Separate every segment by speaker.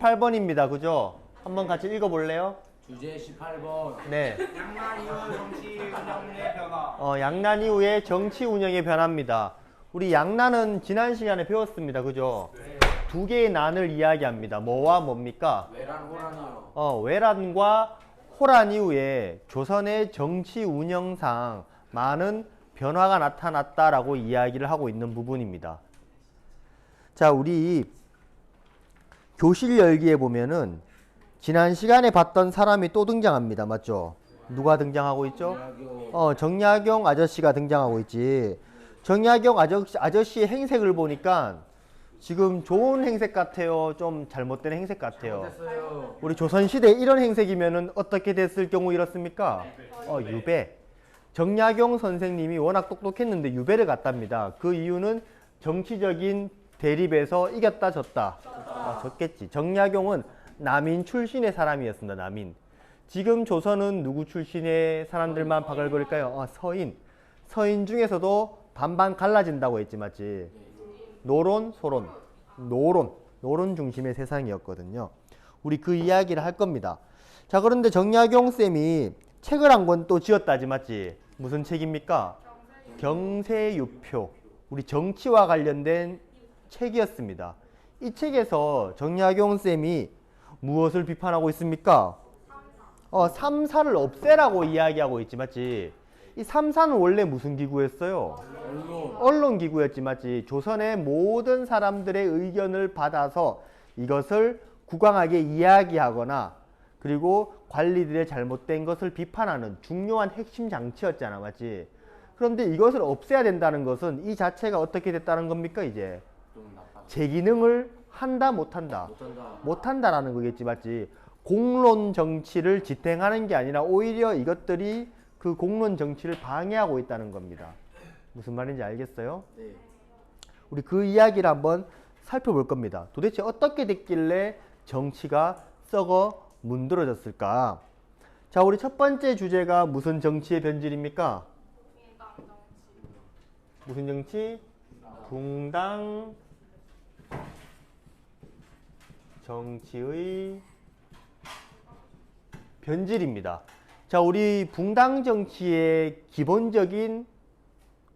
Speaker 1: 18번입니다. 그죠? 한번 같이 읽어볼래요?
Speaker 2: 주제 18번.
Speaker 1: 네.
Speaker 3: 양난 이후 정치 운영의 변화.
Speaker 1: 양난 이후의 정치 운영의 변화입니다. 우리 양난은 지난 시간에 배웠습니다. 그죠? 두 개의 난을 이야기합니다. 뭐와 뭡니까?
Speaker 2: 외란 호란이요.
Speaker 1: 외란과 호란 이후에 조선의 정치 운영상 많은 변화가 나타났다라고 이야기를 하고 있는 부분입니다. 자, 우리 교실 열기에 보면은 지난 시간에 봤던 사람이 또 등장합니다. 맞죠? 누가 등장하고 있죠? 정약용 아저씨가 등장하고 있지. 정약용 아저씨의 행색을 보니까 지금 좋은 행색 같아요? 좀 잘못된 행색 같아요?
Speaker 2: 됐어요.
Speaker 1: 우리 조선시대에 이런 행색이면은 어떻게 됐을 경우 이렇습니까? 유배. 정약용 선생님이 워낙 똑똑했는데 유배를 갔답니다. 그 이유는 정치적인 대립에서 이겼다 졌다. 졌겠지. 정약용은 남인 출신의 사람이었습니다. 남인. 지금 조선은 누구 출신의 사람들만 바글거릴까요? 서인. 서인 중에서도 반반 갈라진다고 했지, 맞지? 노론, 소론. 노론 중심의 세상이었거든요. 우리 그 이야기를 할 겁니다. 자, 그런데 정약용 쌤이 책을 한 권 또 지었다지, 맞지? 무슨 책입니까? 경세유표. 우리 정치와 관련된 책이었습니다. 이 책에서 정약용 쌤이 무엇을 비판하고 있습니까? 삼사를 없애라고 이야기하고 있지, 맞지? 이 삼사는 원래 무슨 기구였어요? 언론기구였지, 맞지? 조선의 모든 사람들의 의견을 받아서 이것을 국왕에게 이야기하거나 그리고 관리들의 잘못된 것을 비판하는 중요한 핵심 장치였잖아, 맞지? 그런데 이것을 없애야 된다는 것은 이 자체가 어떻게 됐다는 겁니까, 이제? 제 기능을 한다, 못한다? 못한다라는 거겠지, 맞지? 공론 정치를 지탱하는 게 아니라 오히려 이것들이 그 공론 정치를 방해하고 있다는 겁니다. 무슨 말인지 알겠어요?
Speaker 2: 네.
Speaker 1: 우리 그 이야기를 한번 살펴볼 겁니다. 도대체 어떻게 됐길래 정치가 썩어 문드러졌을까? 자, 우리 첫 번째 주제가 무슨 정치의 변질입니까? 무슨 정치? 붕당 정치의 변질입니다. 자, 우리 붕당 정치의 기본적인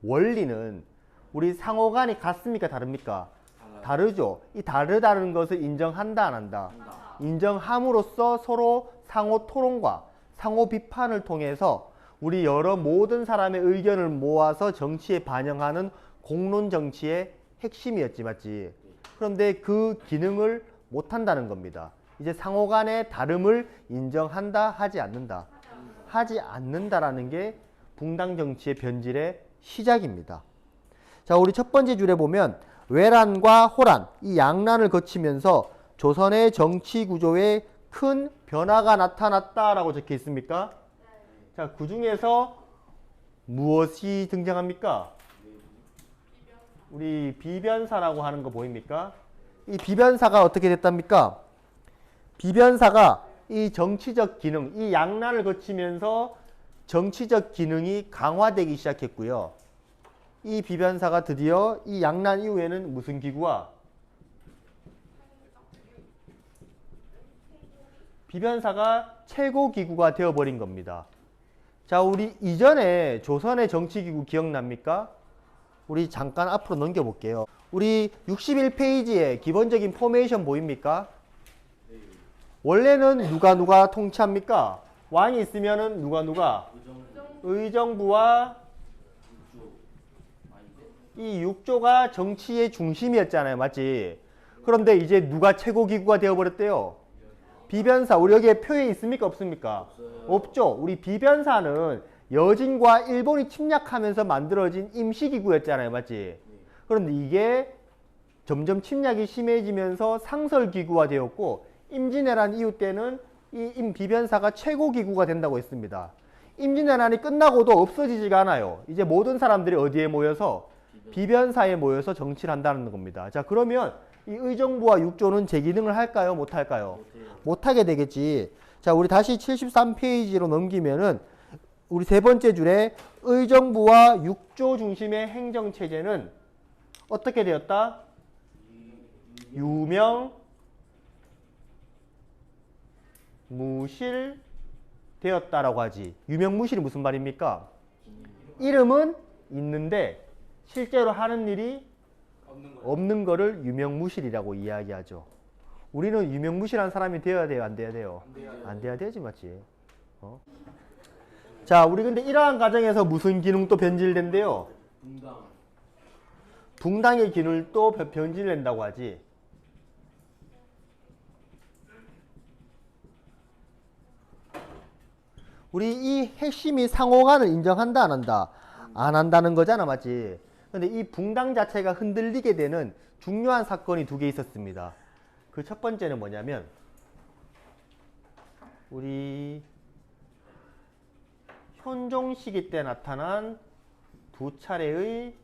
Speaker 1: 원리는 우리 상호간이 같습니까? 다릅니까? 다르죠. 이 다르다는 것을 인정한다, 안 한다? 인정함으로써 서로 상호 토론과 상호 비판을 통해서 우리 여러 모든 사람의 의견을 모아서 정치에 반영하는 공론 정치의 핵심이었지, 맞지? 그런데 그 기능을 못한다는 겁니다. 이제 상호 간의 다름을 인정한다, 하지 않는다? 하지 않는다라는 게 붕당 정치의 변질의 시작입니다. 자, 우리 첫 번째 줄에 보면 외란과 호란, 이 양란을 거치면서 조선의 정치 구조에 큰 변화가 나타났다라고 적혀 있습니까? 자, 그 중에서 무엇이 등장합니까? 우리 비변사라고 하는 거 보입니까? 이 비변사가 어떻게 됐답니까? 비변사가 이 정치적 기능, 이 양난을 거치면서 정치적 기능이 강화되기 시작했고요. 이 비변사가 드디어 이 양난 이후에는 무슨 기구와? 비변사가 최고 기구가 되어버린 겁니다. 자, 우리 이전에 조선의 정치기구 기억납니까? 우리 잠깐 앞으로 넘겨볼게요. 우리 61페이지에 기본적인 포메이션 보입니까? 원래는 누가 통치합니까? 왕이 있으면은 누가? 의정부와 이 육조가 정치의 중심이었잖아요. 맞지? 그런데 이제 누가 최고 기구가 되어버렸대요? 비변사. 우리 여기에 표에 있습니까? 없습니까? 없죠. 우리 비변사는 여진과 일본이 침략하면서 만들어진 임시기구였잖아요. 맞지? 그런데 이게 점점 침략이 심해지면서 상설기구가 되었고 임진왜란 이후 때는 이 비변사가 최고기구가 된다고 했습니다. 임진왜란이 끝나고도 없어지지가 않아요. 이제 모든 사람들이 어디에 모여서? 비변사에 모여서 정치를 한다는 겁니다. 자, 그러면 이 의정부와 육조는 제 기능을 할까요? 못할까요? 못하게 되겠지. 자, 우리 다시 73페이지로 넘기면은 우리 세 번째 줄에 의정부와 육조 중심의 행정체제는 어떻게 되었다? 유명, 무실되었다라고 하지. 유명무실이 무슨 말입니까? 이름은 있는데 실제로 하는 일이 없는 거를 유명무실이라고 이야기하죠. 우리는 유명무실한 사람이 되어야 돼요, 안 돼야 돼요? 안 돼야 되지, 맞지? 자, 우리 근데 이러한 과정에서 무슨 기능도 변질된대요?
Speaker 2: 분당.
Speaker 1: 붕당의 기능도 변질된다고 하지. 우리 이 핵심이 상호간을 인정한다, 안 한다? 안 한다는 거잖아, 맞지? 근데 이 붕당 자체가 흔들리게 되는 중요한 사건이 두 개 있었습니다. 그 첫 번째는 뭐냐면 우리 현종 시기 때 나타난 두 차례의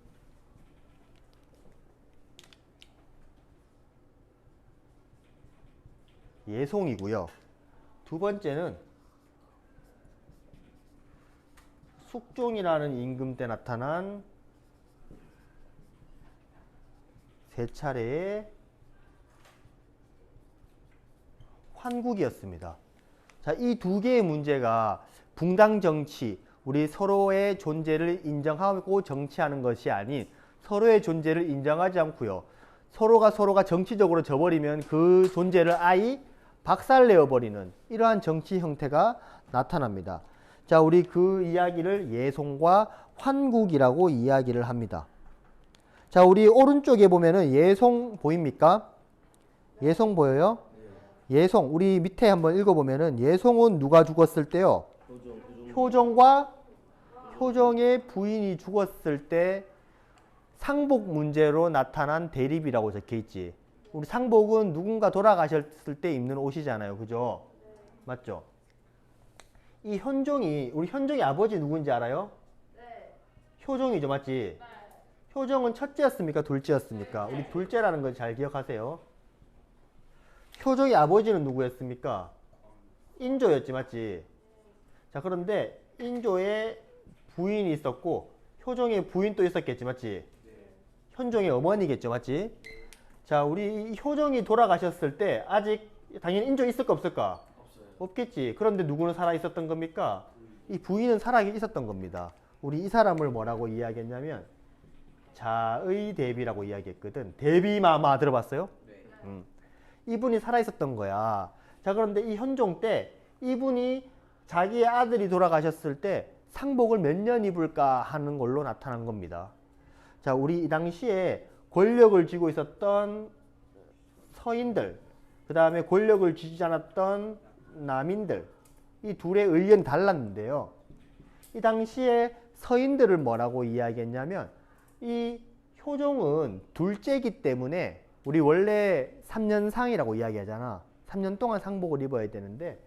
Speaker 1: 예송이고요. 두 번째는 숙종이라는 임금 때 나타난 세 차례의 환국이었습니다. 자, 이 두 개의 문제가 붕당 정치, 우리 서로의 존재를 인정하고 정치하는 것이 아닌 서로의 존재를 인정하지 않고요. 서로가 정치적으로 져버리면 그 존재를 아예 박살내어버리는 이러한 정치 형태가 나타납니다. 자, 우리 그 이야기를 예송과 환국이라고 이야기를 합니다. 자, 우리 오른쪽에 보면은 예송 보입니까? 예송 보여요? 예송, 우리 밑에 한번 읽어보면은 예송은 누가 죽었을 때요? 효종과 효종의 부인이 죽었을 때 상복 문제로 나타난 대립이라고 적혀있지. 우리 상복은 누군가 돌아가셨을 때 입는 옷이잖아요. 그죠? 맞죠? 이 현종이, 우리 현종의 아버지 누군지 알아요?
Speaker 4: 네.
Speaker 1: 효종이죠. 맞지?
Speaker 4: 네.
Speaker 1: 효종은 첫째였습니까? 둘째였습니까? 우리 둘째라는 걸 잘 기억하세요. 효종의 아버지는 누구였습니까? 인조였지. 맞지? 자, 그런데 인조의 부인이 있었고 효종의 부인도 있었겠지. 맞지? 현종의 어머니겠죠. 맞지? 자, 우리 효종이 돌아가셨을 때 아직 당연히 인조 있을까 없을까? 없겠지. 그런데 누구는 살아 있었던 겁니까? 이 부인은 살아 있었던 겁니다. 우리 이 사람을 뭐라고 이야기했냐면 자의 대비라고 이야기했거든. 대비마마 들어봤어요? 이분이 살아 있었던 거야. 자, 그런데 이 현종 때 이분이 자기의 아들이 돌아가셨을 때 상복을 몇 년 입을까 하는 걸로 나타난 겁니다. 자, 우리 이 당시에 권력을 쥐고 있었던 서인들, 그 다음에 권력을 쥐지 않았던 남인들, 이 둘의 의견이 달랐는데요. 이 당시에 서인들을 뭐라고 이야기했냐면 이 효종은 둘째이기 때문에 우리 원래 3년상이라고 이야기하잖아. 3년 동안 상복을 입어야 되는데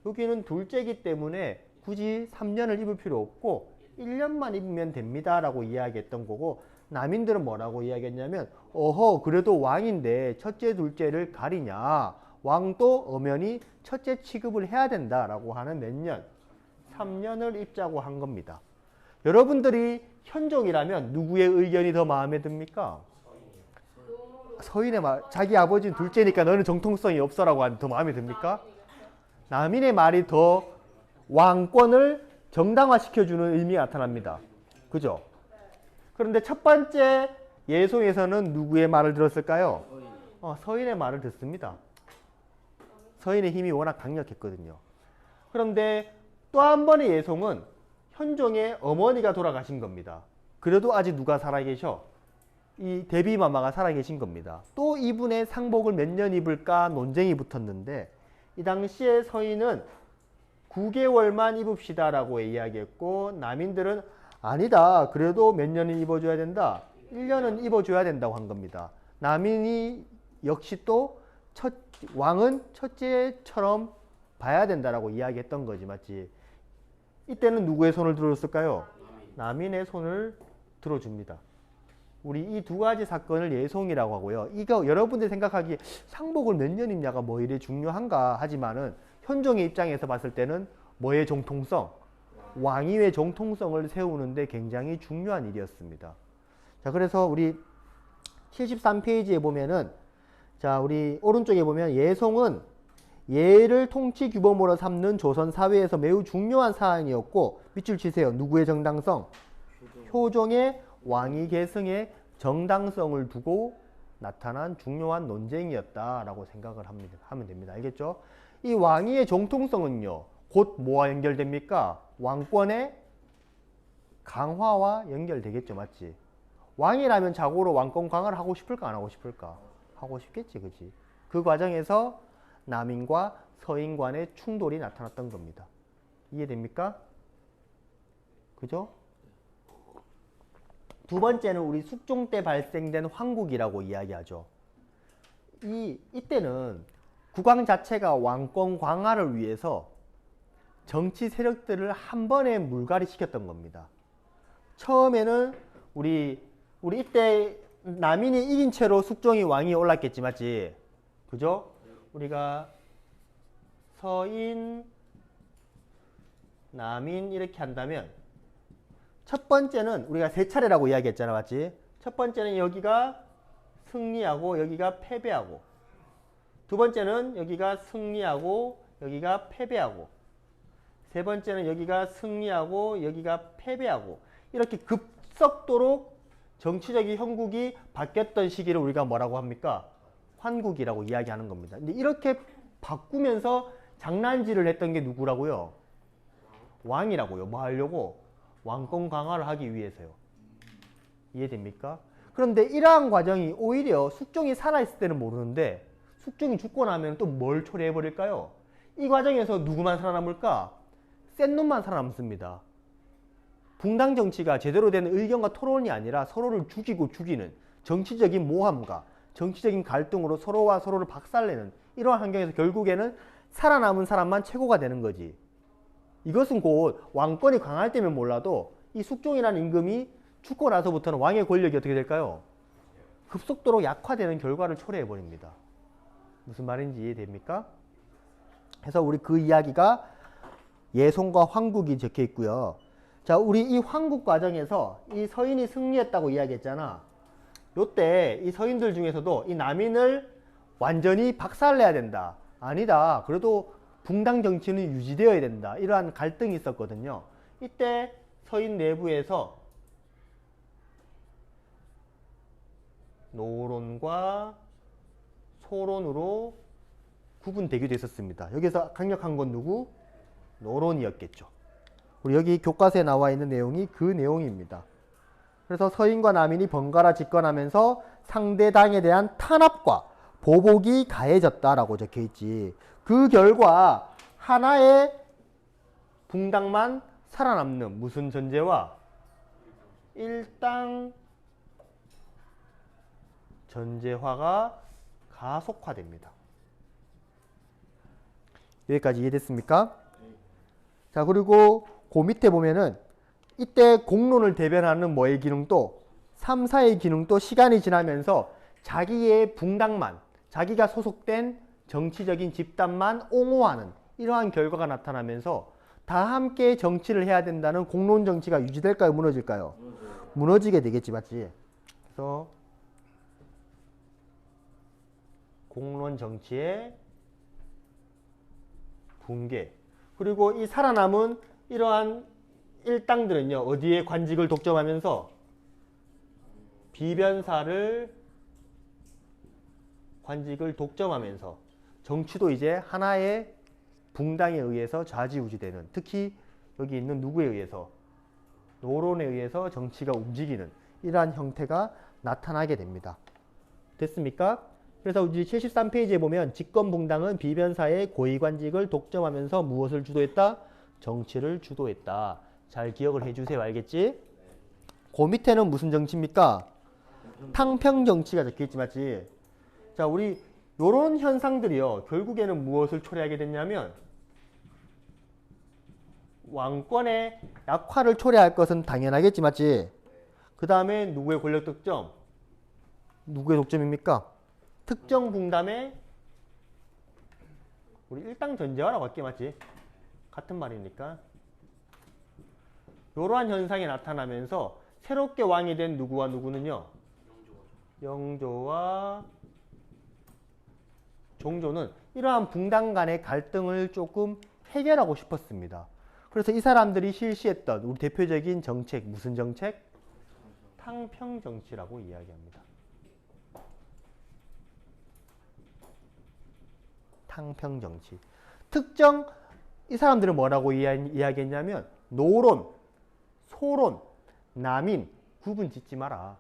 Speaker 1: 여기는 둘째이기 때문에 굳이 3년을 입을 필요 없고 1년만 입으면 됩니다 라고 이야기했던 거고, 남인들은 뭐라고 이야기했냐면 어허, 그래도 왕인데 첫째 둘째를 가리냐, 왕도 엄연히 첫째 취급을 해야 된다라고 하는 몇 년, 3년을 입자고 한 겁니다. 여러분들이 현종이라면 누구의 의견이 더 마음에 듭니까? 서인의 말, 자기 아버지는 둘째니까 너는 정통성이 없어라고 하는 더 마음에 듭니까? 남인의 말이 더 왕권을 정당화시켜주는 의미가 나타납니다. 그죠? 그런데 첫 번째 예송에서는 누구의 말을 들었을까요? 서인의 말을 듣습니다. 서인의 힘이 워낙 강력했거든요. 그런데 또 한 번의 예송은 현종의 어머니가 돌아가신 겁니다. 그래도 아직 누가 살아계셔? 이 대비마마가 살아계신 겁니다. 또 이분의 상복을 몇 년 입을까 논쟁이 붙었는데 이 당시에 서인은 9개월만 입읍시다 라고 이야기했고, 남인들은 아니다, 그래도 몇 년은 입어줘야 된다, 1년은 입어줘야 된다고 한 겁니다. 남인이 역시 또 왕은 첫째처럼 봐야 된다라고 이야기했던 거지. 맞지? 이때는 누구의 손을 들어줬을까요? 남인의 손을 들어줍니다. 우리 이 두 가지 사건을 예송이라고 하고요. 이거 여러분들이 생각하기에 상복을 몇 년 입냐가 뭐 이래 중요한가 하지만은 현종의 입장에서 봤을 때는 뭐의 정통성? 왕위의 정통성을 세우는데 굉장히 중요한 일이었습니다. 자, 그래서 우리 73페이지에 보면은, 자, 우리 오른쪽에 보면 예송은 얘를 통치 규범으로 삼는 조선 사회에서 매우 중요한 사안이었고 밑줄 치세요. 누구의 정당성? 효종의 왕위 계승의 정당성을 두고 나타난 중요한 논쟁이었다라고 생각을 하면 됩니다. 알겠죠? 이 왕위의 정통성은요. 곧 뭐와 연결됩니까? 왕권의 강화와 연결되겠죠. 맞지? 왕이라면 자고로 왕권 강화를 하고 싶을까 안 하고 싶을까? 하고 싶겠지. 그치? 그 과정에서 남인과 서인 간의 충돌이 나타났던 겁니다. 이해됩니까? 그죠? 두 번째는 우리 숙종 때 발생된 황국이라고 이야기하죠. 이때는 국왕 자체가 왕권 강화를 위해서 정치 세력들을 한 번에 물갈이 시켰던 겁니다. 처음에는 우리 이때 남인이 이긴 채로 숙종이 왕위에 올랐겠지, 맞지? 그죠? 우리가 서인, 남인 이렇게 한다면 첫 번째는 우리가 세 차례라고 이야기했잖아, 맞지? 첫 번째는 여기가 승리하고 여기가 패배하고, 두 번째는 여기가 승리하고 여기가 패배하고, 세 번째는 여기가 승리하고 여기가 패배하고, 이렇게 급속도로 정치적인 형국이 바뀌었던 시기를 우리가 뭐라고 합니까? 환국이라고 이야기하는 겁니다. 근데 이렇게 바꾸면서 장난질을 했던 게 누구라고요? 왕이라고요. 뭐 하려고? 왕권 강화를 하기 위해서요. 이해됩니까? 그런데 이러한 과정이 오히려 숙종이 살아있을 때는 모르는데 숙종이 죽고 나면 또 뭘 초래해버릴까요? 이 과정에서 누구만 살아남을까? 센 놈만 살아남습니다. 붕당 정치가 제대로 된 의견과 토론이 아니라 서로를 죽이고 죽이는 정치적인 모함과 정치적인 갈등으로 서로와 서로를 박살내는 이러한 환경에서 결국에는 살아남은 사람만 최고가 되는 거지. 이것은 곧 왕권이 강할 때면 몰라도 이 숙종이라는 임금이 죽고 나서부터는 왕의 권력이 어떻게 될까요? 급속도로 약화되는 결과를 초래해버립니다. 무슨 말인지 이해됩니까? 그래서 우리 그 이야기가 예송과 황국이 적혀 있고요. 자, 우리 이 황국 과정에서 이 서인이 승리했다고 이야기했잖아. 요때 이 서인들 중에서도 이 남인을 완전히 박살내야 된다. 아니다. 그래도 붕당 정치는 유지되어야 된다. 이러한 갈등이 있었거든요. 이때 서인 내부에서 노론과 소론으로 구분되기도 했었습니다. 여기서 강력한 건 누구? 노론이었겠죠. 우리 여기 교과서에 나와 있는 내용이 그 내용입니다. 그래서 서인과 남인이 번갈아 집권하면서 상대 당에 대한 탄압과 보복이 가해졌다라고 적혀 있지. 그 결과 하나의 붕당만 살아남는 무슨 전제와 일당 전제화가 가속화됩니다. 여기까지 이해됐습니까? 자, 그리고 그 밑에 보면은 이때 공론을 대변하는 뭐의 기능도 3, 4의 기능도 시간이 지나면서 자기의 붕당만, 자기가 소속된 정치적인 집단만 옹호하는 이러한 결과가 나타나면서 다 함께 정치를 해야 된다는 공론 정치가 유지될까요? 무너질까요? 무너지게 되겠지, 맞지? 그래서 공론 정치의 붕괴. 그리고 이 살아남은 이러한 일당들은요, 어디에 관직을 독점하면서 비변사를 관직을 독점하면서 정치도 이제 하나의 붕당에 의해서 좌지우지되는, 특히 여기 있는 누구에 의해서? 노론에 의해서 정치가 움직이는 이러한 형태가 나타나게 됩니다. 됐습니까? 그래서 우리 73페이지에 보면 집권붕당은 비변사의 고위관직을 독점하면서 무엇을 주도했다? 정치를 주도했다. 잘 기억을 해주세요. 알겠지? 그 밑에는 무슨 정치입니까? 탕평정치가 적혀있지, 맞지? 자, 우리 요런 현상들이요, 결국에는 무엇을 초래하게 됐냐면 왕권의 약화를 초래할 것은 당연하겠지, 맞지? 그 다음에 누구의 권력 득점? 누구의 독점입니까? 특정 붕담의 우리 일당 전제화라고 할게, 맞지? 같은 말이니까. 이러한 현상이 나타나면서 새롭게 왕이 된 누구와 누구는요? 영조와 종조는 이러한 붕당 간의 갈등을 조금 해결하고 싶었습니다. 그래서 이 사람들이 실시했던 우리 대표적인 정책, 무슨 정책? 탕평 정치라고 이야기합니다. 탕평 정치. 특정 이 사람들은 뭐라고 이야기했냐면 노론, 소론, 남인 구분 짓지 마라.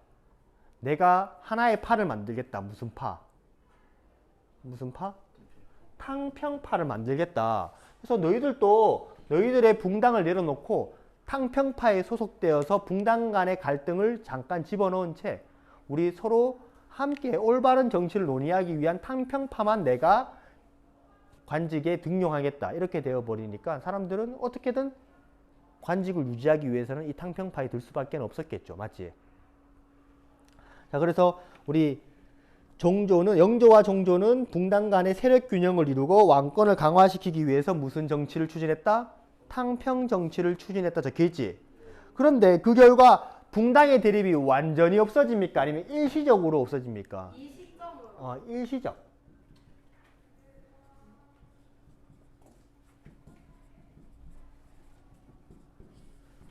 Speaker 1: 내가 하나의 파를 만들겠다. 무슨 파? 무슨 파? 탕평파를 만들겠다. 그래서 너희들도 너희들의 붕당을 내려놓고 탕평파에 소속되어서 붕당 간의 갈등을 잠깐 집어넣은 채 우리 서로 함께 올바른 정치를 논의하기 위한 탕평파만 내가 관직에 등용하겠다. 이렇게 되어버리니까 사람들은 어떻게든 관직을 유지하기 위해서는 이 탕평파에 들 수밖에 없었겠죠. 맞지? 자, 그래서 우리 종조는 영조와 종조는 붕당 간의 세력 균형을 이루고 왕권을 강화시키기 위해서 무슨 정치를 추진했다? 탕평 정치를 추진했다 적혀있지. 그런데 그 결과 붕당의 대립이 완전히 없어집니까? 아니면 일시적으로 없어집니까?
Speaker 4: 이 시점으로.
Speaker 1: 일시적.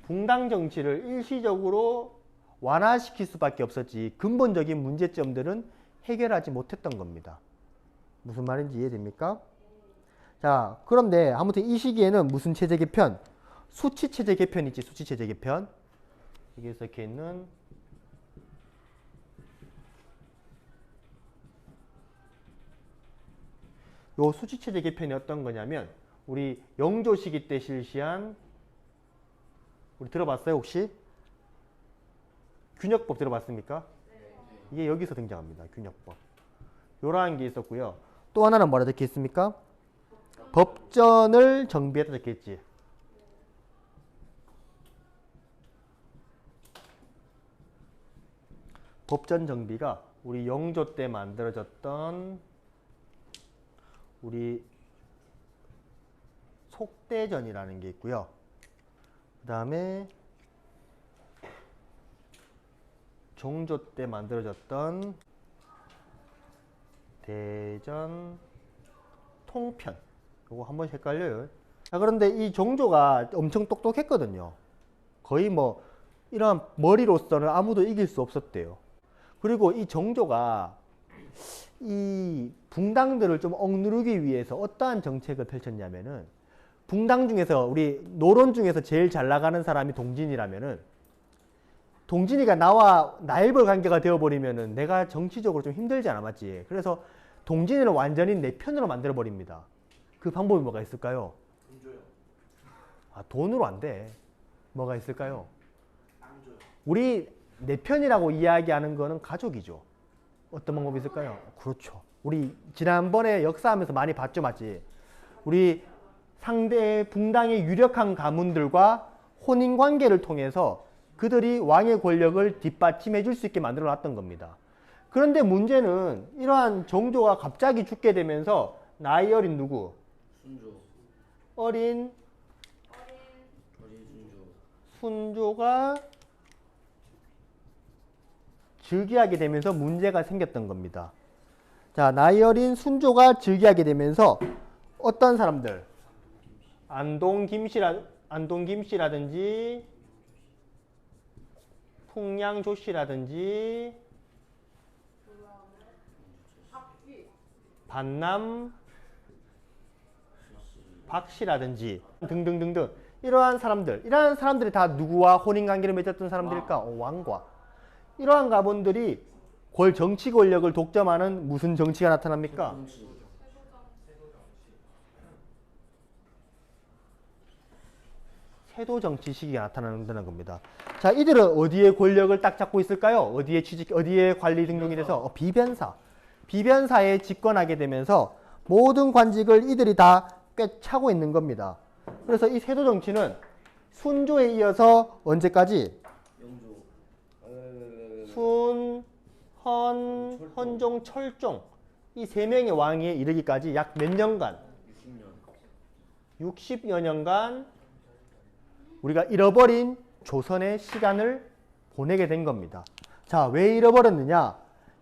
Speaker 1: 붕당 정치를 일시적으로 완화시킬 수밖에 없었지 근본적인 문제점들은 해결하지 못했던 겁니다. 무슨 말인지 이해됩니까? 자, 그런데 아무튼 이 시기에는 무슨 체제 개편? 수치 체제 개편 있지, 수치 체제 개편. 여기에 적혀 있는 요 수치 체제 개편이 어떤 거냐면 우리 영조 시기 때 실시한 우리 들어봤어요, 혹시? 균역법 들어봤습니까? 이게 여기서 등장합니다. 균역법. 요러한 게 있었고요. 또 하나는 뭐라 적혀 있습니까? 법전을 정비했다 적혀 있지. 법전 정비가 우리 영조 때 만들어졌던 우리 속대전이라는 게 있고요. 그 다음에 종조 때 만들어졌던 대전 통편. 요거 한 번씩 헷갈려요. 자, 그런데 이 종조가 엄청 똑똑했거든요. 거의 뭐 이런 머리로서는 아무도 이길 수 없었대요. 그리고 이 종조가 이 붕당들을 좀 억누르기 위해서 어떠한 정책을 펼쳤냐면은 붕당 중에서 우리 노론 중에서 제일 잘 나가는 사람이 동진이라면은 동진이가 나와 나일벌 관계가 되어버리면은 내가 정치적으로 좀 힘들잖아, 맞지? 그래서 동진이를 완전히 내 편으로 만들어버립니다. 그 방법이 뭐가 있을까요?
Speaker 3: 돈 줘요.
Speaker 1: 돈으로 안 돼. 뭐가 있을까요?
Speaker 3: 안 줘요.
Speaker 1: 우리 내 편이라고 이야기하는 거는 가족이죠. 어떤 방법이 있을까요? 그렇죠. 우리 지난번에 역사하면서 많이 봤죠, 맞지? 우리 상대 붕당의 유력한 가문들과 혼인 관계를 통해서 그들이 왕의 권력을 뒷받침해 줄 수 있게 만들어 놨던 겁니다. 그런데 문제는 이러한 종조가 갑자기 죽게 되면서 나이 어린 누구?
Speaker 2: 순조.
Speaker 1: 어린
Speaker 2: 순조.
Speaker 1: 순조가 즉위하게 되면서 문제가 생겼던 겁니다. 자, 나이 어린 순조가 즉위하게 되면서 어떤 사람들? 안동 김씨라든지 풍량조 씨라든지 반남 박 씨라든지 등등등등 이러한 사람들이 다 누구와 혼인관계를 맺었던 사람들일까? 왕과. 이러한 가문들이 정치 권력을 독점하는 무슨 정치가 나타납니까? 세도 정치 시기가 나타난다는 겁니다. 자, 이들은 어디에 권력을 딱 잡고 있을까요? 어디에 관리 등록이 돼서? 비변사에 집권하게 되면서 모든 관직을 이들이 다 꿰차고 있는 겁니다. 그래서 이 세도 정치는 순조에 이어서 언제까지? 순, 헌, 헌종, 철종 이 세 명의 왕에 이르기까지 약 몇 년간? 60여 년간 우리가 잃어버린 조선의 시간을 보내게 된 겁니다. 자, 왜 잃어버렸느냐?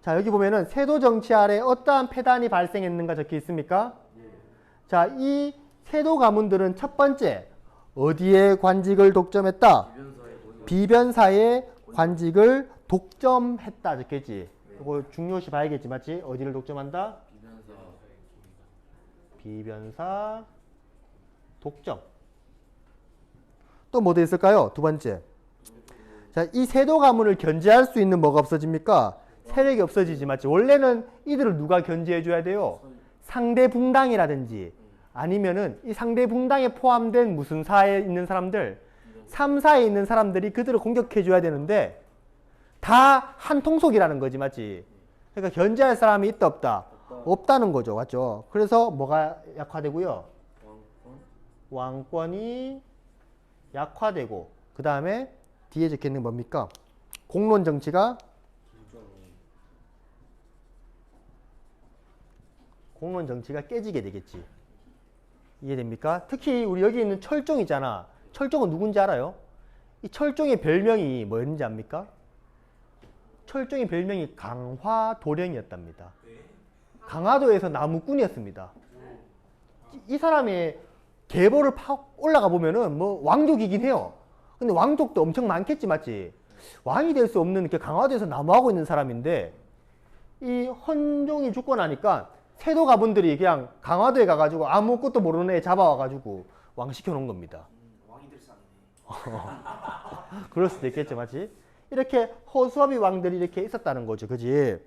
Speaker 1: 자, 여기 보면은 세도 정치 아래 어떠한 폐단이 발생했는가 적혀 있습니까? 자, 이 세도 가문들은 첫 번째 어디에 관직을 독점했다? 비변사의 관직을 독점했다 적혀있지. 이거 중요시 봐야겠지, 맞지? 어디를 독점한다? 비변사 독점. 또 뭐 돼 있을까요? 두 번째. 자, 이 세도 가문을 견제할 수 있는 뭐가 없어집니까? 세력이 없어지지, 맞지? 원래는 이들을 누가 견제해 줘야 돼요? 상대 붕당이라든지 아니면은 이 상대 붕당에 포함된 무슨 사에 있는 사람들, 3사에 있는 사람들이 그들을 공격해 줘야 되는데 다 한 통속이라는 거지, 맞지? 그러니까 견제할 사람이 있다 없다? 없다는 거죠, 맞죠? 그래서 뭐가 약화되고요? 왕권이 약화되고, 그 다음에 뒤에 적혀 있는 뭡니까? 공론 정치가 깨지게 되겠지. 이해됩니까? 특히 우리 여기 있는 철종 있잖아. 철종은 누군지 알아요? 이 철종의 별명이 뭐였는지 압니까? 철종의 별명이 강화도령이었답니다. 강화도에서 나무꾼이었습니다. 이 사람의 계보를 팍 올라가 보면은 뭐 왕족이긴 해요. 근데 왕족도 엄청 많겠지, 맞지? 왕이 될 수 없는 이렇게 강화도에서 나무하고 있는 사람인데 이 헌종이 죽고 나니까 세도 가분들이 그냥 강화도에 가가지고 아무것도 모르는 애 잡아와가지고 왕 시켜놓은 겁니다.
Speaker 3: 왕이 될 사람이네.
Speaker 1: 그럴 수도 있겠죠, 맞지? 이렇게 허수아비 왕들이 이렇게 있었다는 거죠, 그지?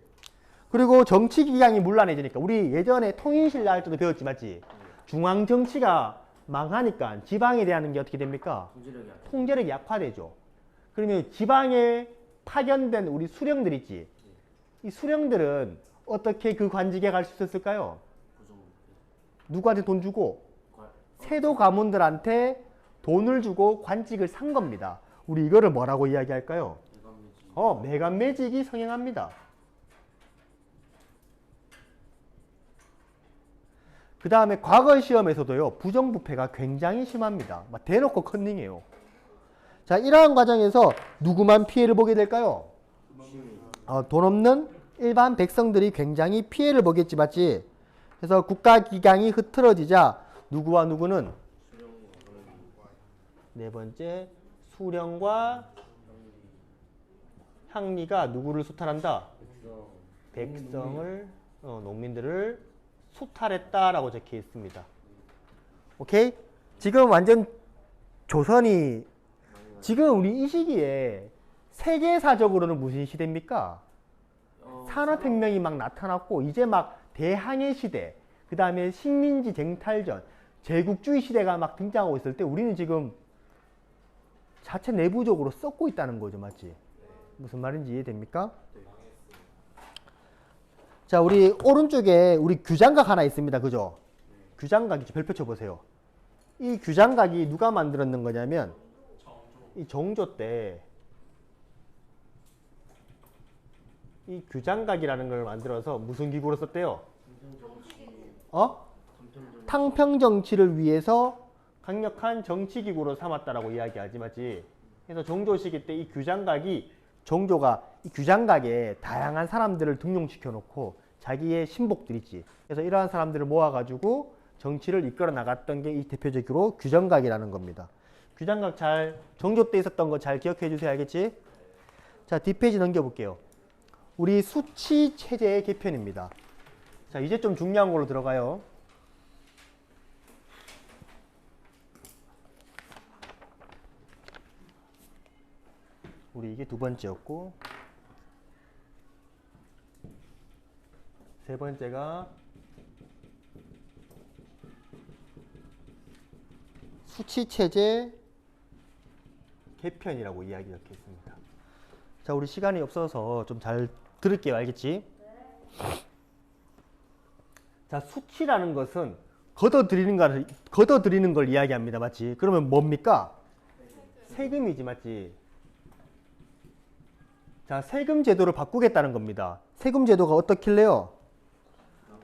Speaker 1: 그리고 정치 기강이 문란해지니까 우리 예전에 통일신라 할 때도 배웠지, 맞지? 중앙 정치가 망하니까 지방에 대한 게 어떻게 됩니까? 통제력이 약화되죠. 그러면 지방에 파견된 우리 수령들 있지? 이 수령들은 어떻게 그 관직에 갈 수 있었을까요? 누구한테 돈 주고? 세도 가문들한테 돈을 주고 관직을 산 겁니다. 우리 이거를 뭐라고 이야기할까요? 매간매직이 성행합니다. 그 다음에 과거 시험에서도요, 부정부패가 굉장히 심합니다. 막 대놓고 컨닝해요. 자, 이러한 과정에서 누구만 피해를 보게 될까요? 돈 없는 일반 백성들이 굉장히 피해를 보겠지, 맞지? 그래서 국가기강이 흐트러지자 누구와 누구는? 네 번째, 수령과 향리가 누구를 수탈한다? 백성을, 농민들을 수탈했다라고 적혀 있습니다. 오케이? 지금 완전 조선이 지금 우리 이 시기에 세계사적으로는 무슨 시대입니까? 산업혁명이 막 나타났고 이제 막 대항해 시대, 그 다음에 식민지 쟁탈전, 제국주의 시대가 막 등장하고 있을 때 우리는 지금 자체 내부적으로 썩고 있다는 거죠, 맞지? 무슨 말인지 이해됩니까? 자, 우리 오른쪽에 우리 규장각 하나 있습니다, 그죠? 규장각이 별표 쳐보세요. 이 규장각이 누가 만들었는 거냐면 이 정조 때 이 규장각이라는 걸 만들어서 무슨 기구로 썼대요? 탕평 정치를 위해서 강력한 정치 기구로 삼았다라고 이야기하지, 맞지? 그래서 정조 시기 때 이 규장각이 정조가 이 규장각에 다양한 사람들을 등용시켜 놓고 자기의 신복들 있지. 그래서 이러한 사람들을 모아가지고 정치를 이끌어 나갔던 게 이 대표적으로 규장각이라는 겁니다. 규장각 정조 때 있었던 거 잘 기억해 주세요, 알겠지? 자, 뒷페이지 넘겨볼게요. 우리 수치 체제의 개편입니다. 자, 이제 좀 중요한 걸로 들어가요. 우리 이게 두 번째였고, 세 번째가 수치 체제 개편이라고 이야기 적혀 있습니다. 자, 우리 시간이 없어서 좀 잘 들을게요, 알겠지? 자, 수치라는 것은 걷어들이는 걸 이야기합니다, 맞지? 그러면 뭡니까? 세금이지, 맞지? 자, 세금 제도를 바꾸겠다는 겁니다. 세금 제도가 어떻길래요?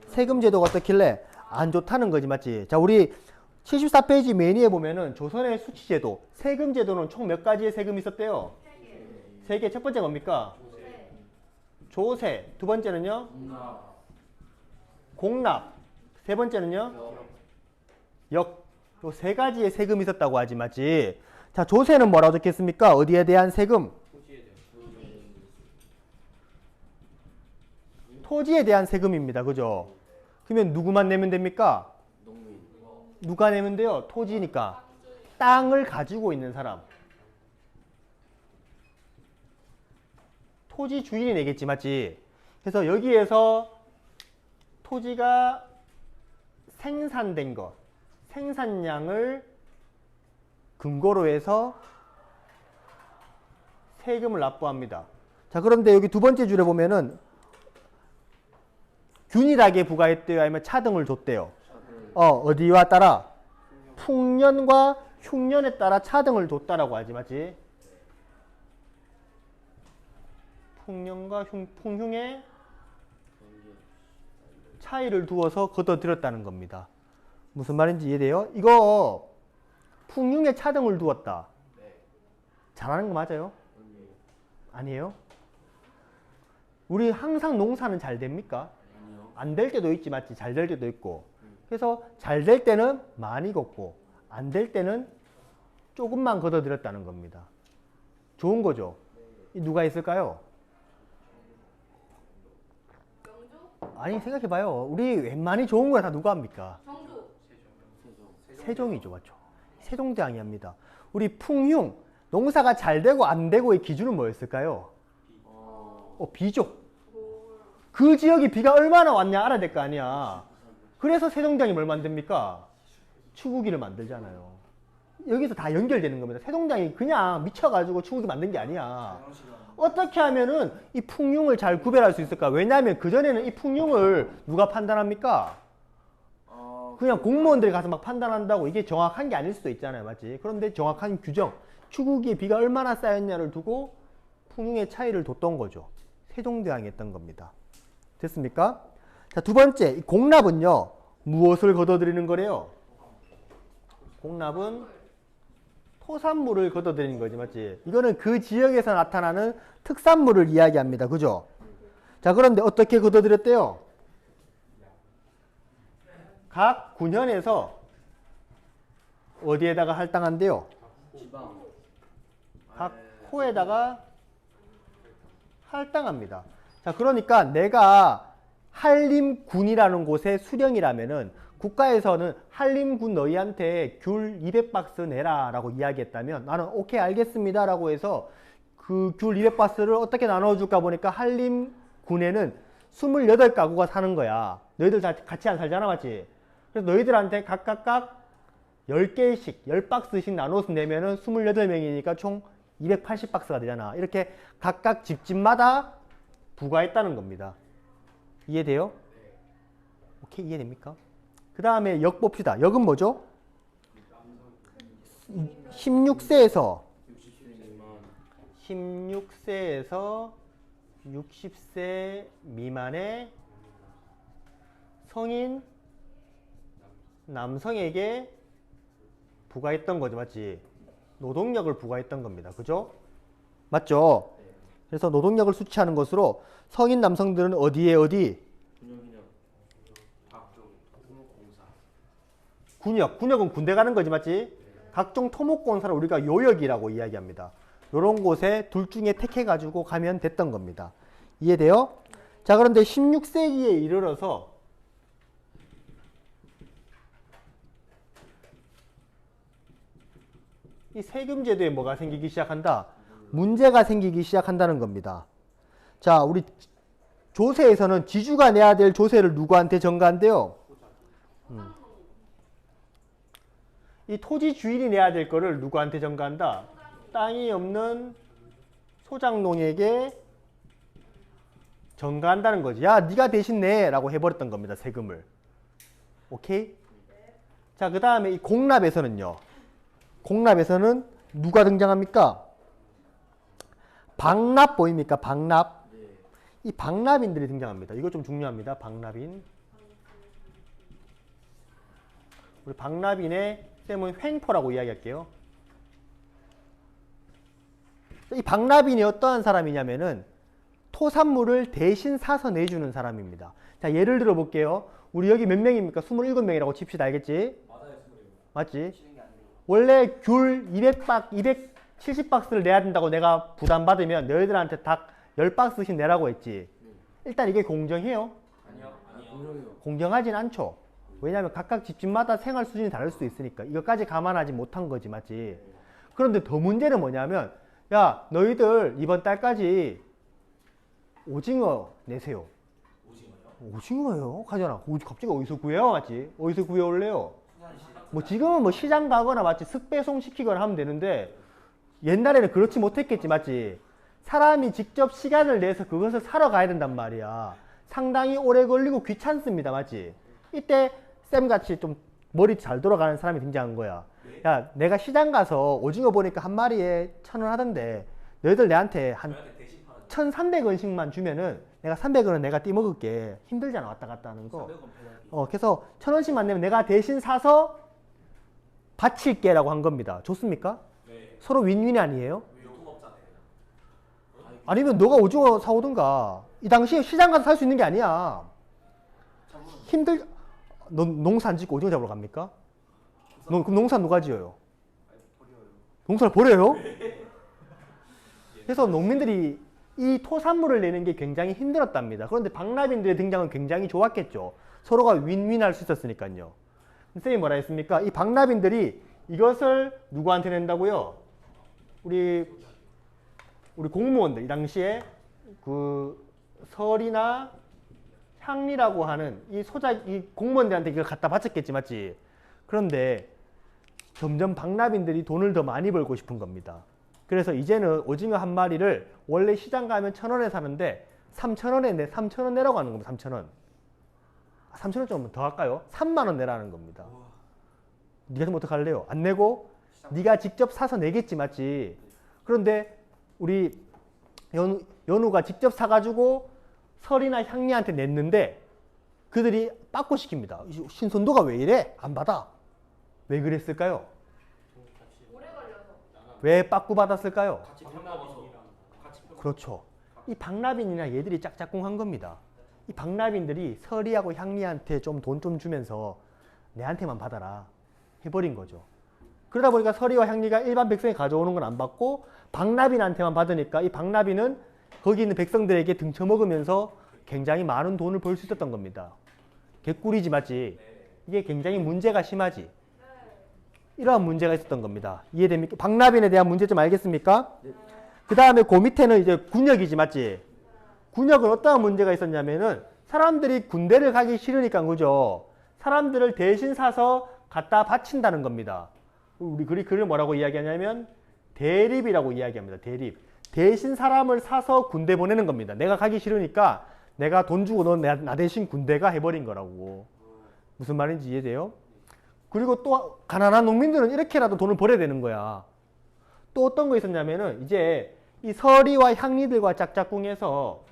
Speaker 1: 세금 제도가 어떻길래? 안 좋다는 거지, 맞지? 자, 우리 74페이지 메뉴에 보면은 조선의 수치 제도, 세금 제도는 총 몇 가지의 세금이 있었대요? 세 개. 첫 번째 뭡니까? 조세. 두 번째는요?
Speaker 2: 공납.
Speaker 1: 공납. 세 번째는요? 역. 요 세 가지의 세금이 있었다고 하지 맞지? 자, 조세는 뭐라고 적혔습니까? 어디에 대한 세금? 토지에 대한 세금입니다. 그죠? 그러면 누구만 내면 됩니까?
Speaker 2: 농민.
Speaker 1: 누가 내면 돼요? 토지니까. 땅을 가지고 있는 사람. 토지 주인이 내겠지, 맞지? 그래서 여기에서 토지가 생산된 것, 생산량을 근거로 해서 세금을 납부합니다. 자, 그런데 여기 두 번째 줄에 보면은 균일하게 부과했대요? 아니면 차등을 줬대요? 어디와 따라? 풍년과 흉년에 따라 차등을 줬다라고 하지, 맞지? 풍년과 풍흉의 차이를 두어서 걷어들였다는 겁니다. 무슨 말인지 이해돼요? 이거 풍흉의 차등을 두었다. 잘하는 거 맞아요? 아니에요? 우리 항상 농사는 잘 됩니까? 안 될 때도 있지, 맞지? 잘 될 때도 있고. 그래서 잘 될 때는 많이 걷고 안 될 때는 조금만 걷어들였다는 겁니다. 좋은 거죠? 누가 있을까요? 아니, 생각해봐요. 우리 웬만히 좋은 거야 다 누가 합니까? 세종이죠, 맞죠? 세종대왕이 합니다. 우리 풍흉, 농사가 잘 되고 안 되고의 기준은 뭐였을까요? 비죠. 그 지역이 비가 얼마나 왔냐 알아야 될 거 아니야. 그래서 세종대왕이 뭘 만듭니까? 추구기를 만들잖아요. 여기서 다 연결되는 겁니다. 세종대왕이 그냥 미쳐가지고 추구기 만든 게 아니야. 어떻게 하면은 이 풍흉을 잘 구별할 수 있을까? 왜냐하면 그전에는 이 풍흉을 누가 판단합니까? 그냥 공무원들이 가서 막 판단한다고 이게 정확한 게 아닐 수도 있잖아요. 맞지? 그런데 정확한 규정, 추구기에 비가 얼마나 쌓였냐를 두고 풍흉의 차이를 뒀던 거죠. 세종대왕이 했던 겁니다. 됐습니까? 자, 두 번째, 이 공납은요. 무엇을 걷어들이는 거래요? 공납은 토산물을 걷어들이는 거지, 맞지? 이거는 그 지역에서 나타나는 특산물을 이야기합니다. 그죠? 자, 그런데 어떻게 걷어들였대요? 각 군현에서 어디에다가 할당한대요?
Speaker 2: 지방.
Speaker 1: 각 호에다가 할당합니다. 자, 그러니까 내가 한림군이라는 곳의 수령이라면은 국가에서는 한림군 너희한테 귤 200박스 내라 라고 이야기했다면 나는 오케이 알겠습니다 라고 해서 그 귤 200박스를 어떻게 나눠줄까 보니까 한림군에는 28가구가 사는 거야. 너희들 다 같이 안 살잖아, 맞지? 그래서 너희들한테 각각 10개씩 10박스씩 나눠서 내면은 28명이니까 총 280박스가 되잖아. 이렇게 각각 집집마다 부과했다는 겁니다. 이해돼요? 오케이, 이해됩니까? 그 다음에 역 봅시다. 역은 뭐죠? 16세에서 60세 미만의 성인 남성에게 부과했던 거죠. 맞지? 노동력을 부과했던 겁니다. 그죠? 맞죠? 그래서 노동력을 수취하는 것으로 성인 남성들은 어디에 어디? 군역은 군대 가는 거지, 맞지? 각종 토목공사를 우리가 요역이라고 이야기합니다. 이런 곳에 둘 중에 택해가지고 가면 됐던 겁니다. 이해돼요? 자, 그런데 16세기에 이르러서 이 세금제도에 뭐가 생기기 시작한다? 문제가 생기기 시작한다는 겁니다. 자, 우리 조세에서는 지주가 내야 될 조세를 누구한테 전가한대요? 이 토지 주인이 내야 될 거를 누구한테 전가한다? 땅이 없는 소장농에게 전가한다는 거지. 야, 네가 대신 내 라고 해버렸던 겁니다. 세금을. 오케이? 자, 그 다음에 이 공납에서는요. 공납에서는 누가 등장합니까? 방납 보입니까? 방납. 이 방납인들이 등장합니다. 이거 좀 중요합니다. 방납인. 우리 방납인의 쌤은 횡포라고 이야기할게요. 이 방납인이 어떠한 사람이냐면은 토산물을 대신 사서 내주는 사람입니다. 자, 예를 들어 볼게요. 우리 여기 몇 명입니까? 27명이라고 칩시다. 알겠지? 맞지?
Speaker 3: 쉬는 게 아니고.
Speaker 1: 원래 귤 270박스를 내야 된다고 내가 부담받으면 너희들한테 닭 10박스씩 내라고 했지. 일단 이게 공정해요?
Speaker 2: 공정해요.
Speaker 1: 공정하진 않죠. 왜냐하면 각각 집집마다 생활 수준이 다를 수도 있으니까 이것까지 감안하지 못한 거지, 맞지? 그런데 더 문제는 뭐냐면, 야, 너희들 이번 달까지 오징어 내세요. 오징어요? 가잖아. 갑자기 어디서 구해요? 맞지? 어디서 구해올래요? 뭐 지금은 뭐 시장 가거나 맞지? 습배송 시키거나 하면 되는데 옛날에는 그렇지 못했겠지, 맞지? 사람이 직접 시간을 내서 그것을 사러 가야 된단 말이야. 상당히 오래 걸리고 귀찮습니다, 맞지? 이때 쌤같이 좀 머리 잘 돌아가는 사람이 등장한 거야. 야, 내가 시장 가서 오징어 보니까 한 마리에 1,000원 하던데 너희들 내한테 한 1,300원씩만 주면은 내가 300원은 내가 띠먹을게. 힘들잖아, 왔다 갔다 하는 거. 그래서 1,000원씩만 내면 내가 대신 사서 바칠게 라고 한 겁니다. 좋습니까? 서로 윈윈이 아니에요? 아니면 너가 오징어 사오든가. 이 당시에 시장 가서 살 수 있는 게 아니야. 너 농사 안 짓고 오징어 잡으러 갑니까? 그럼 농사 누가 지어요? 농사를 버려요? 그래서 농민들이 이 토산물을 내는 게 굉장히 힘들었답니다. 그런데 박나빈들의 등장은 굉장히 좋았겠죠. 서로가 윈윈할 수 있었으니까요. 선생님이 뭐라 했습니까? 이 박나빈들이 이것을 누구한테 낸다고요? 우리 공무원들, 이 당시에 그 설이나 향리라고 하는 이 공무원들한테 이걸 갖다 바쳤겠지, 맞지? 그런데 점점 박나빈들이 돈을 더 많이 벌고 싶은 겁니다. 그래서 이제는 오징어 한 마리를 원래 시장 가면 1,000원에 사는데 3,000원 내라고 하는 겁니다. 3,000원. 3,000원 좀 더 할까요? 3만 원 내라는 겁니다. 네가 좀 어떡할래요? 안 내고 네가 직접 사서 내겠지, 맞지? 그런데 우리 연우가 직접 사가지고 설이나 향리한테 냈는데 그들이 빠꾸 시킵니다. 신선도가 왜 이래? 안 받아. 왜 그랬을까요? 왜 빠꾸 받았을까요? 그렇죠. 이 박나빈이나 얘들이 짝짝꿍한 겁니다. 이 박나빈들이 설이하고 향리한테 좀 돈 좀 주면서 내한테만 받아라 해버린 거죠. 그러다 보니까 설이와 향리가 일반 백성이 가져오는 건 안 받고 박나빈한테만 받으니까 이 박나빈은 거기 있는 백성들에게 등쳐먹으면서 굉장히 많은 돈을 벌 수 있었던 겁니다. 개꿀이지, 맞지? 이게 굉장히 문제가 심하지. 이러한 문제가 있었던 겁니다. 이해됩니까? 박나빈에 대한 문제점 알겠습니까? 그 다음에 그 밑에는 이제 군역이지, 맞지? 군역은 어떠한 문제가 있었냐면은 사람들이 군대를 가기 싫으니까, 그죠? 사람들을 대신 사서 갖다 바친다는 겁니다. 우리 글을 뭐라고 이야기하냐면 대립이라고 이야기합니다. 대립. 대신 사람을 사서 군대 보내는 겁니다. 내가 가기 싫으니까 내가 돈 주고 너 나 대신 군대가 해버린 거라고. 무슨 말인지 이해돼요? 그리고 또 가난한 농민들은 이렇게라도 돈을 벌어야 되는 거야. 또 어떤 거 있었냐면은 이제 이 설이와 향리들과 짝짝꿍해서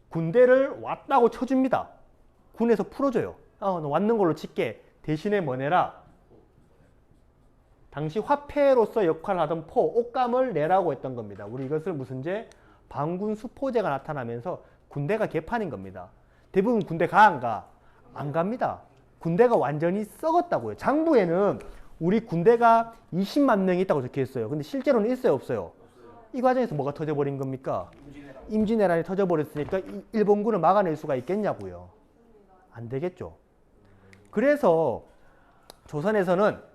Speaker 1: 군대를 왔다고 쳐줍니다. 군에서 풀어줘요. 너 왔는 걸로 칠게. 대신에 뭐 내라? 당시 화폐로서 역할을 하던 옷감을 내라고 했던 겁니다. 우리 이것을 무슨 제? 반군 수포제가 나타나면서 군대가 개판인 겁니다. 대부분 군대 가 안 가? 안 갑니다. 군대가 완전히 썩었다고요. 장부에는 우리 군대가 20만 명이 있다고 적혀 있어요. 근데 실제로는 있어요, 없어요? 이 과정에서 뭐가 터져버린 겁니까? 임진왜란이 터져버렸으니까 일본군을 막아낼 수가 있겠냐고요. 안 되겠죠. 그래서 조선에서는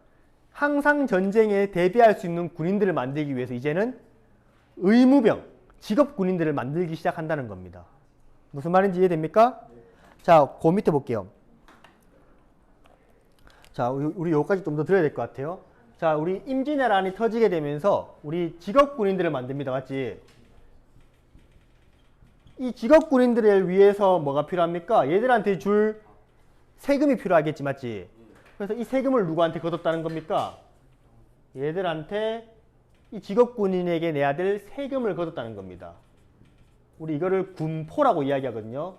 Speaker 1: 항상 전쟁에 대비할 수 있는 군인들을 만들기 위해서 이제는 의무병, 직업 군인들을 만들기 시작한다는 겁니다. 무슨 말인지 이해됩니까? 자, 그 밑에 볼게요. 자, 우리 여기까지 좀 더 들어야 될 것 같아요. 자, 우리 임진왜란이 터지게 되면서 우리 직업 군인들을 만듭니다. 맞지? 이 직업 군인들을 위해서 뭐가 필요합니까? 얘들한테 줄 세금이 필요하겠지, 맞지? 그래서 이 세금을 누구한테 걷었다는 겁니까? 얘들한테 이 직업 군인에게 내야 될 세금을 걷었다는 겁니다. 우리 이거를 군포라고 이야기하거든요.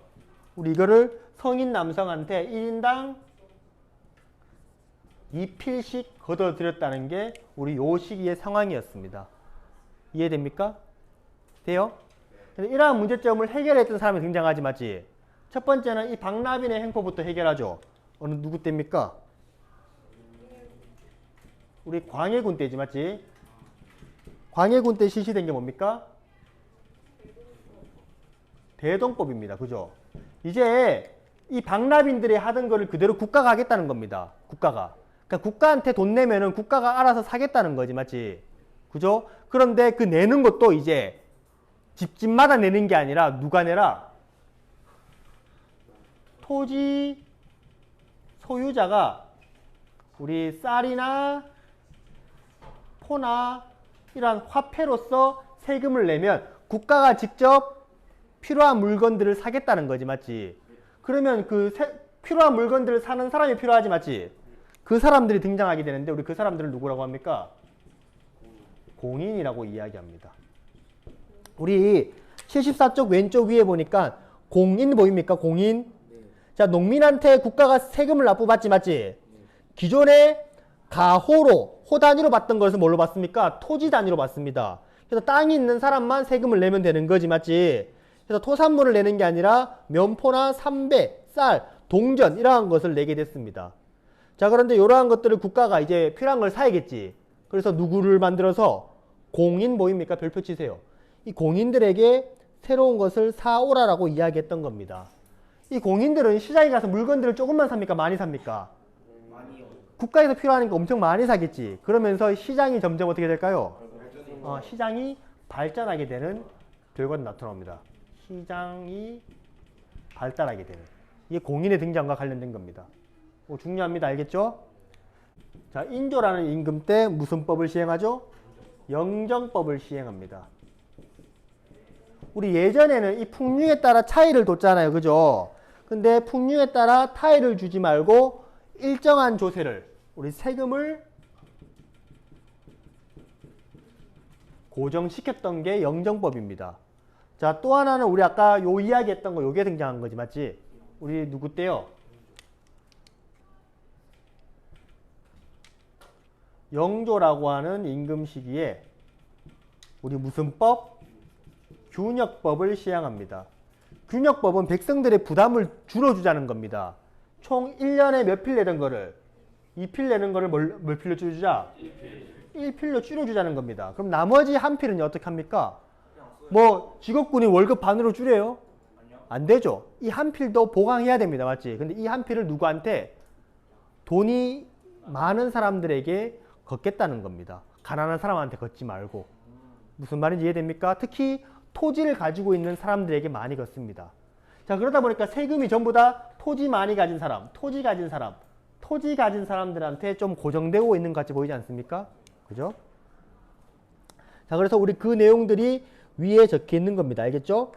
Speaker 1: 우리 이거를 성인 남성한테 1인당 2필씩 걷어들였다는 게 우리 요 시기의 상황이었습니다. 이해됩니까? 돼요? 이러한 문제점을 해결했던 사람이 등장하지 맞지? 첫 번째는 이 박나빈의 행포부터 해결하죠. 어느 누구 때입니까? 우리 광해군 때지 맞지? 광해군 때 실시된 게 뭡니까? 대동법입니다. 그죠? 이제 이 박나빈들이 하던 거를 그대로 국가가 하겠다는 겁니다. 국가가. 그러니까 국가한테 돈 내면은 국가가 알아서 사겠다는 거지 맞지? 그죠? 그런데 그 내는 것도 이제 집집마다 내는 게 아니라 누가 내라? 토지 소유자가 우리 쌀이나 포나 이러한 화폐로서 세금을 내면 국가가 직접 필요한 물건들을 사겠다는 거지 맞지? 그러면 그 필요한 물건들을 사는 사람이 필요하지 맞지? 그 사람들이 등장하게 되는데 우리 그 사람들을 누구라고 합니까? 공인이라고 이야기합니다. 우리 74쪽 왼쪽 위에 보니까 공인 보입니까? 공인. 자, 농민한테 국가가 세금을 납부받지 맞지? 기존에 가호로 호 단위로 받던 것을 뭘로 받습니까? 토지 단위로 받습니다. 그래서 땅이 있는 사람만 세금을 내면 되는 거지 맞지? 그래서 토산물을 내는 게 아니라 면포나 삼배, 쌀, 동전 이러한 것을 내게 됐습니다. 자, 그런데 이러한 것들을 국가가 이제 필요한 걸 사야겠지. 그래서 누구를 만들어서 공인 보입니까? 별표 치세요. 이 공인들에게 새로운 것을 사오라라고 이야기했던 겁니다. 이 공인들은 시장에 가서 물건들을 조금만 삽니까? 많이 삽니까?
Speaker 3: 많이요.
Speaker 1: 국가에서 필요하니까 엄청 많이 사겠지. 그러면서 시장이 점점 어떻게 될까요? 시장이 발전하게 되는 결과가 나타납니다. 시장이 발달하게 되는. 이게 공인의 등장과 관련된 겁니다. 중요합니다. 알겠죠? 자, 인조라는 임금 때 무슨 법을 시행하죠? 영정법을 시행합니다. 우리 예전에는 이 풍류에 따라 차이를 뒀잖아요. 그죠? 근데 풍류에 따라 타이를 주지 말고 일정한 조세를, 우리 세금을 고정시켰던 게 영정법입니다. 자, 또 하나는 우리 아까 요 이야기했던 거 요게 등장한 거지. 맞지? 우리 누구 때요? 영조라고 하는 임금 시기에 우리 무슨 법? 균역법을 시행합니다. 균역법은 백성들의 부담을 줄여주자는 겁니다. 총 1년에 몇 필 내던 거를 2필 내는 거를 몇 필로 줄여주자? 1필로 줄여주자는 겁니다. 그럼 나머지 한 필은 어떻게 합니까? 뭐 직업군이 월급 반으로 줄여요? 안 되죠. 이 한 필도 보강해야 됩니다. 맞지? 근데 이 한 필을 누구한테? 돈이 많은 사람들에게 걷겠다는 겁니다. 가난한 사람한테 걷지 말고. 무슨 말인지 이해됩니까? 특히 토지를 가지고 있는 사람들에게 많이 걷습니다. 자, 그러다 보니까 세금이 전부 다 토지 많이 가진 사람, 토지 가진 사람들한테 좀 고정되고 있는 것 같이 보이지 않습니까? 그죠? 자, 그래서 우리 그 내용들이 위에 적혀 있는 겁니다. 알겠죠?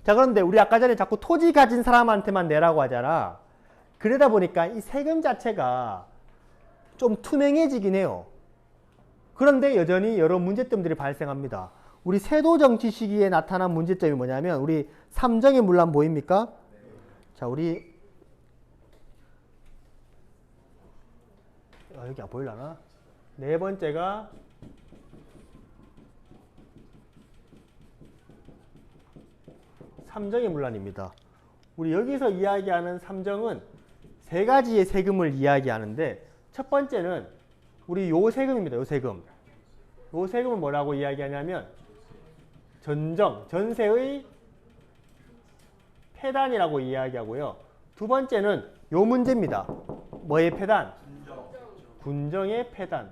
Speaker 1: 자, 그런데 우리 아까 전에 자꾸 토지 가진 사람한테만 내라고 하잖아. 그러다 보니까 이 세금 자체가 좀 투명해지긴 해요. 그런데 여전히 여러 문제점들이 발생합니다. 우리 세도 정치 시기에 나타난 문제점이 뭐냐면 우리 삼정의 문란 보입니까? 자, 우리 여기 안 보이려나? 네 번째가 삼정의 문란입니다. 우리 여기서 이야기하는 삼정은 세 가지의 세금을 이야기하는데 첫 번째는 우리 요 세금입니다. 요 세금. 요 세금은 뭐라고 이야기하냐면 전세의 폐단이라고 이야기하고요. 두 번째는 요 문제입니다. 뭐의 폐단? 군정의 폐단.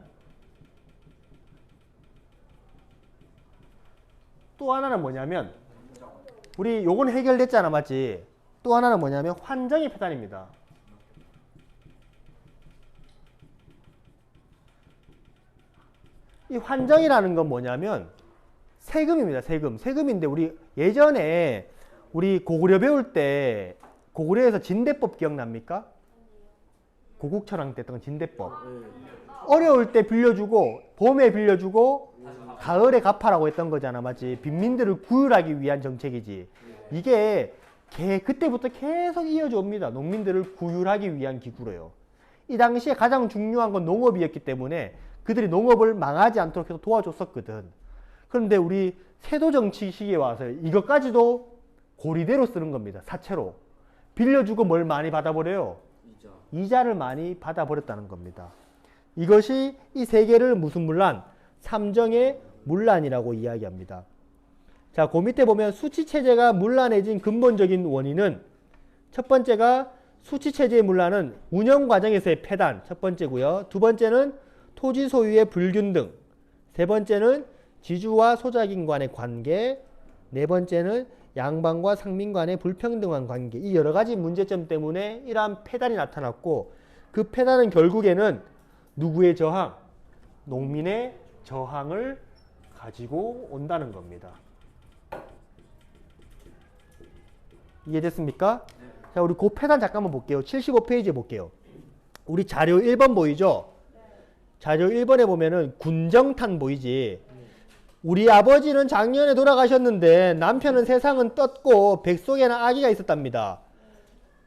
Speaker 1: 또 하나는 뭐냐면 우리 요건 해결됐잖아. 맞지? 또 하나는 뭐냐면 환정의 폐단입니다. 이 환정이라는 건 뭐냐면 세금입니다. 세금인데 우리 예전에 우리 고구려 배울 때 고구려에서 진대법 기억납니까? 고국철왕 때 했던 진대법. 어려울 때 빌려주고 봄에 빌려주고 가을에 갚아라고 했던 거잖아. 맞지? 빈민들을 구휼하기 위한 정책이지. 이게 그때부터 계속 이어져 옵니다. 농민들을 구휼하기 위한 기구로요. 이 당시에 가장 중요한 건 농업이었기 때문에 그들이 농업을 망하지 않도록 해서 도와줬었거든. 그런데 우리 세도 정치 시기에 와서 이것까지도 고리대로 쓰는 겁니다. 사채로. 빌려주고 뭘 많이 받아버려요?
Speaker 2: 이자.
Speaker 1: 이자를 많이 받아버렸다는 겁니다. 이것이 이 세 개를 무슨 문란? 삼정의 문란이라고 이야기합니다. 자, 그 밑에 보면 수치체제가 문란해진 근본적인 원인은 첫 번째가 수치체제의 문란은 운영 과정에서의 폐단, 첫 번째고요. 두 번째는 토지 소유의 불균등, 세 번째는 지주와 소작인 간의 관계, 네 번째는 양반과 상민 간의 불평등한 관계. 이 여러 가지 문제점 때문에 이러한 폐단이 나타났고 그 폐단은 결국에는 누구의 저항? 농민의 저항을 가지고 온다는 겁니다. 이해됐습니까? 자, 우리 그 폐단 잠깐만 볼게요. 75페이지에 볼게요. 우리 자료 1번 보이죠? 자료 1번에 보면은 군정탄 보이지? 우리 아버지는 작년에 돌아가셨는데 남편은 세상은 떴고 뱃속에는 아기가 있었답니다.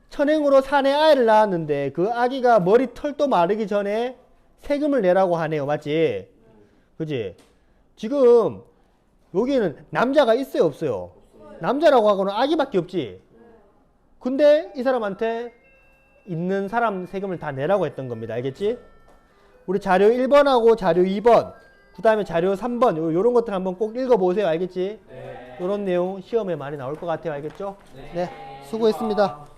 Speaker 1: 천행으로 산에 아이를 낳았는데 그 아기가 머리 털도 마르기 전에 세금을 내라고 하네요. 맞지? 그지? 지금 여기는 남자가 있어요? 없어요? 남자라고 하고는 아기밖에 없지? 근데 이 사람한테 있는 사람 세금을 다 내라고 했던 겁니다. 알겠지? 우리 자료 1번하고 자료 2번, 그 다음에 자료 3번, 요런 것들 한번 꼭 읽어보세요. 알겠지?
Speaker 2: 네.
Speaker 1: 요런 내용 시험에 많이 나올 것 같아요. 알겠죠? 네. 수고했습니다.